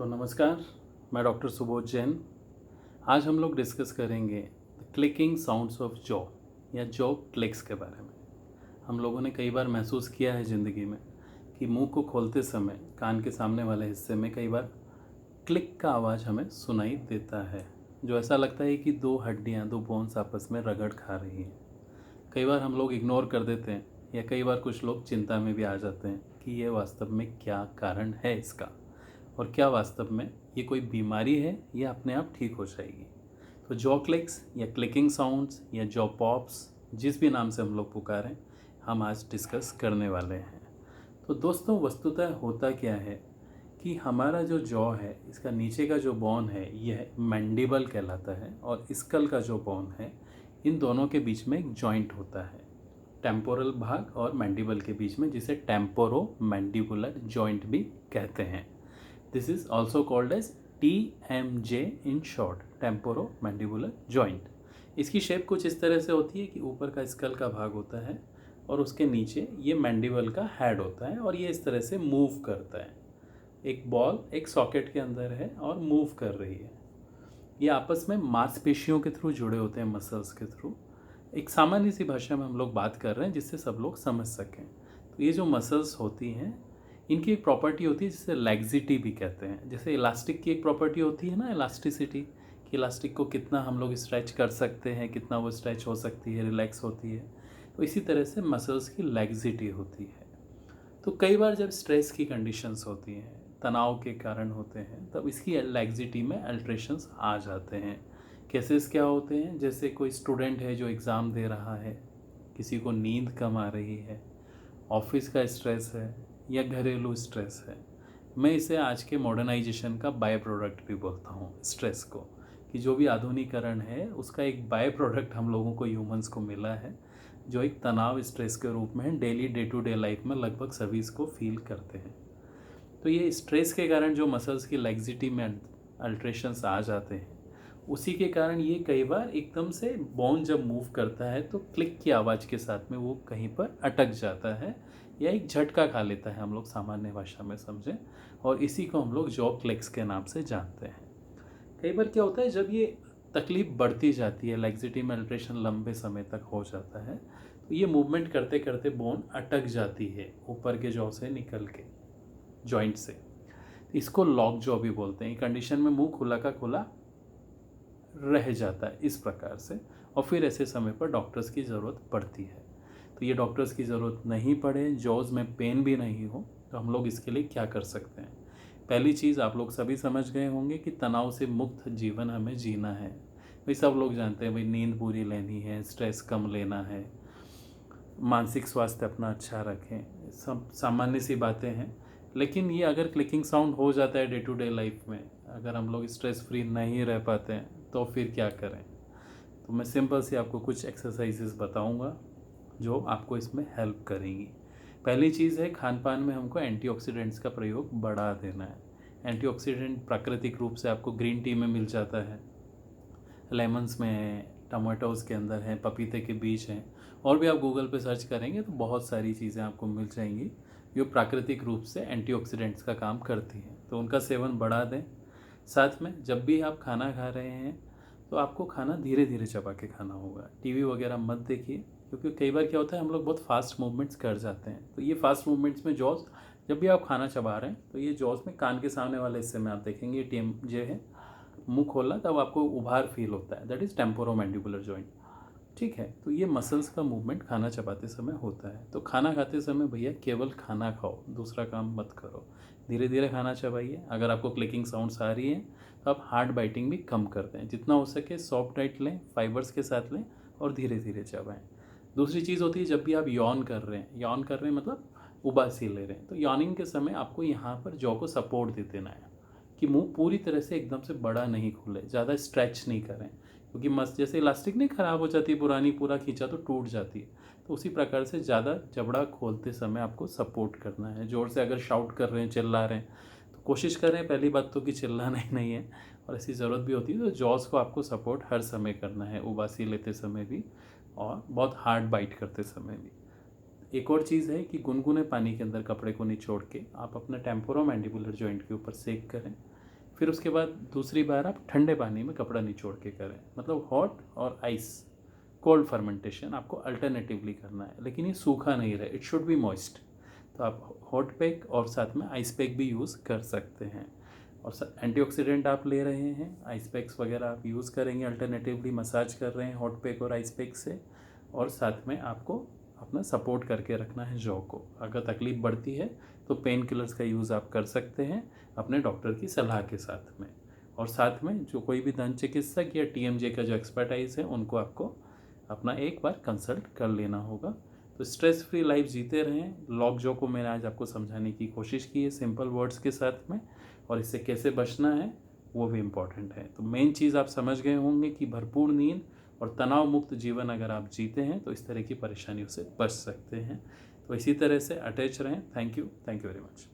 तो नमस्कार, मैं डॉक्टर सुबोध जैन। आज हम लोग डिस्कस करेंगे क्लिकिंग साउंड्स ऑफ जॉ या जॉ क्लिक्स के बारे में। हम लोगों ने कई बार महसूस किया है ज़िंदगी में कि मुंह को खोलते समय कान के सामने वाले हिस्से में कई बार क्लिक का आवाज़ हमें सुनाई देता है, जो ऐसा लगता है कि दो हड्डियाँ, दो बोन्स आपस में रगड़ खा रही हैं। कई बार हम लोग इग्नोर कर देते हैं या कई बार कुछ लोग चिंता में भी आ जाते हैं कि ये वास्तव में क्या कारण है इसका, और क्या वास्तव में ये कोई बीमारी है या अपने आप ठीक हो जाएगी। तो जॉ क्लिक्स या क्लिकिंग साउंड्स या जॉ पॉप्स, जिस भी नाम से हम लोग पुकारें, हम आज डिस्कस करने वाले हैं। तो दोस्तों, वस्तुतः होता क्या है कि हमारा जो जॉ है, इसका नीचे का जो बोन है यह मैंडिबल कहलाता है, और स्कल का जो बोन है, इन दोनों के बीच में एक जॉइंट होता है, टेम्पोरल भाग और मैंडिबल के बीच में, जिसे टेम्पोरो मैंडिबुलर जॉइंट भी कहते हैं। This is also called as TMJ in short, temporomandibular joint. इसकी शेप कुछ इस तरह से होती है कि ऊपर का स्कल का भाग होता है और उसके नीचे ये मैंडिबल का हेड होता है, और ये इस तरह से मूव करता है। एक बॉल एक सॉकेट के अंदर है और मूव कर रही है। ये आपस में मांसपेशियों के थ्रू जुड़े होते हैं, मसल्स के थ्रू। एक सामान्य सी भाषा में हम लोग बात कर रहे हैं जिससे सब लोग समझ सकें। तो ये जो मसल्स होती हैं, इनकी एक प्रॉपर्टी होती है जिसे लैक्सिटी भी कहते हैं। जैसे इलास्टिक की एक प्रॉपर्टी होती है ना, इलास्टिसिटी, कि इलास्टिक को कितना हम लोग स्ट्रेच कर सकते हैं, कितना वो स्ट्रेच हो सकती है, रिलैक्स होती है। तो इसी तरह से मसल्स की लैक्सिटी होती है। तो कई बार जब स्ट्रेस की कंडीशंस होती हैं, तनाव के कारण होते हैं, तब इसकी लैक्सिटी में अल्ट्रेशंस आ जाते हैं। केसेस क्या होते हैं, जैसे कोई स्टूडेंट है जो एग्ज़ाम दे रहा है, किसी को नींद कम आ रही है, ऑफिस का स्ट्रेस है या घरेलू स्ट्रेस है। मैं इसे आज के मॉडर्नाइजेशन का बाय प्रोडक्ट भी बोलता हूँ, स्ट्रेस को, कि जो भी आधुनिकरण है उसका एक बाय प्रोडक्ट हम लोगों को, ह्यूमंस को मिला है, जो एक तनाव स्ट्रेस के रूप में daily day to day life में लगभग सभी इसको फील करते हैं। तो ये स्ट्रेस के कारण जो मसल्स की लैक्सिटी में अल्ट्रेशंस आ जाते हैं, उसी के कारण ये कई बार एकदम से बोन जब मूव करता है तो क्लिक की आवाज़ के साथ में वो कहीं पर अटक जाता है या एक झटका खा लेता है, हम लोग सामान्य भाषा में समझें, और इसी को हम लोग जॉ क्लिक्स के नाम से जानते हैं। कई बार क्या होता है, जब ये तकलीफ बढ़ती जाती है, लैक्सिटी में अल्ट्रेशन लंबे समय तक हो जाता है, तो ये मूवमेंट करते करते बोन अटक जाती है ऊपर के जॉ से निकल के, जॉइंट से। इसको लॉक जॉ भी बोलते हैं। कंडीशन में मुंह खुला का खुला रह जाता है इस प्रकार से, और फिर ऐसे समय पर डॉक्टर्स की ज़रूरत पड़ती है। तो ये डॉक्टर्स की ज़रूरत नहीं पड़े, जॉज़ में पेन भी नहीं हो, तो हम लोग इसके लिए क्या कर सकते हैं। पहली चीज़, आप लोग सभी समझ गए होंगे कि तनाव से मुक्त जीवन हमें जीना है। भाई सब लोग जानते हैं, भाई नींद पूरी लेनी है, स्ट्रेस कम लेना है, मानसिक स्वास्थ्य अपना अच्छा रखें, सब सामान्य सी बातें हैं। लेकिन ये अगर क्लिकिंग साउंड हो जाता है डे टू डे लाइफ में, अगर हम लोग स्ट्रेस फ्री नहीं रह पाते हैं, तो फिर क्या करें। तो मैं सिंपल सी आपको कुछ एक्सरसाइजेस बताऊंगा जो आपको इसमें हेल्प करेंगी। पहली चीज़ है, खान पान में हमको एंटीऑक्सीडेंट्स का प्रयोग बढ़ा देना है। एंटीऑक्सीडेंट प्राकृतिक रूप से आपको ग्रीन टी में मिल जाता है, लेमन्स में है, टमाटोज़ के अंदर है, पपीते के बीज हैं, और भी आप गूगल पे सर्च करेंगे तो बहुत सारी चीज़ें आपको मिल जाएंगी जो प्राकृतिक रूप से एंटीऑक्सीडेंट्स का काम करती हैं। तो उनका सेवन बढ़ा दें। साथ में जब भी आप खाना खा रहे हैं तो आपको खाना धीरे धीरे चबा के खाना होगा। टीवी वगैरह मत देखिए, क्योंकि कई बार क्या होता है, हम लोग बहुत फास्ट मूवमेंट्स कर जाते हैं। तो ये फास्ट मूवमेंट्स में जॉज, जब भी आप खाना चबा रहे हैं तो ये जॉज में कान के सामने वाले हिस्से में आप देखेंगे TMJ है, मुंह खोला तब आपको उभार फील होता है, दैट इज़ टेम्पोरो-मैंडिबुलर जॉइंट। ठीक है, तो ये मसल्स का मूवमेंट खाना चबाते समय होता है। तो खाना खाते समय भैया केवल खाना खाओ, दूसरा काम मत करो, धीरे धीरे खाना चबाइए। अगर आपको क्लिकिंग साउंड्स आ रही हैं तो आप हार्ड बाइटिंग भी कम कर दें, जितना हो सके सॉफ्ट डाइट लें, फाइबर्स के साथ लें और धीरे धीरे चबाएं। दूसरी चीज़ होती है, जब भी आप यॉन कर रहे हैं, यॉन कर रहे हैं मतलब उबासी ले रहे हैं, तो यॉनिंग के समय आपको यहाँ पर जॉ को सपोर्ट दे देना है कि मुंह पूरी तरह से एकदम से बड़ा नहीं खुले, ज़्यादा स्ट्रेच नहीं करें, क्योंकि मस्त जैसे इलास्टिक नहीं ख़राब हो जाती है पुरानी, पूरा खींचा तो टूट जाती है, तो उसी प्रकार से ज़्यादा जबड़ा खोलते समय आपको सपोर्ट करना है। ज़ोर से अगर शाउट कर रहे हैं, चिल्ला रहे हैं, तो कोशिश करें पहली बात तो कि चिल्लाना ही नहीं है, और ऐसी ज़रूरत भी होती है तो जॉस को आपको सपोर्ट हर समय करना है, उबासी लेते समय भी और बहुत हार्ड बाइट करते समय भी। एक और चीज़ है कि गुनगुने पानी के अंदर कपड़े को निचोड़ के आप अपना टेम्पोरो मैंडिबुलर जॉइंट के ऊपर सेक करें। फिर उसके बाद दूसरी बार आप ठंडे पानी में कपड़ा निचोड़ के करें, मतलब हॉट और आइस कोल्ड फर्मेंटेशन आपको अल्टरनेटिवली करना है, लेकिन ये सूखा नहीं रहे, इट शुड बी मॉइस्ट। तो आप हॉट पैक और साथ में आइस पैक भी यूज़ कर सकते हैं। और एंटीऑक्सीडेंट आप ले रहे हैं, आइस पैक्स वगैरह आप यूज़ करेंगे, अल्टरनेटिवली मसाज कर रहे हैं हॉट पैक और आइस पैक से, और साथ में आपको अपना सपोर्ट करके रखना है जॉ को। अगर तकलीफ़ बढ़ती है तो पेन किलर्स का यूज़ आप कर सकते हैं अपने डॉक्टर की सलाह के साथ में। और साथ में जो कोई भी दंत चिकित्सक या टीएमजे का जो एक्सपर्टाइज है उनको आपको अपना एक बार कंसल्ट कर लेना होगा। तो स्ट्रेस फ्री लाइफ जीते रहें। लॉक जॉ को मैंने आज आपको समझाने की कोशिश की है सिंपल वर्ड्स के साथ में, और इससे कैसे बचना है वो भी इम्पॉर्टेंट है। तो मेन चीज़ आप समझ गए होंगे कि भरपूर नींद और तनाव मुक्त जीवन अगर आप जीते हैं तो इस तरह की परेशानियों से बच सकते हैं। तो इसी तरह से अटैच रहें। Thank you very much.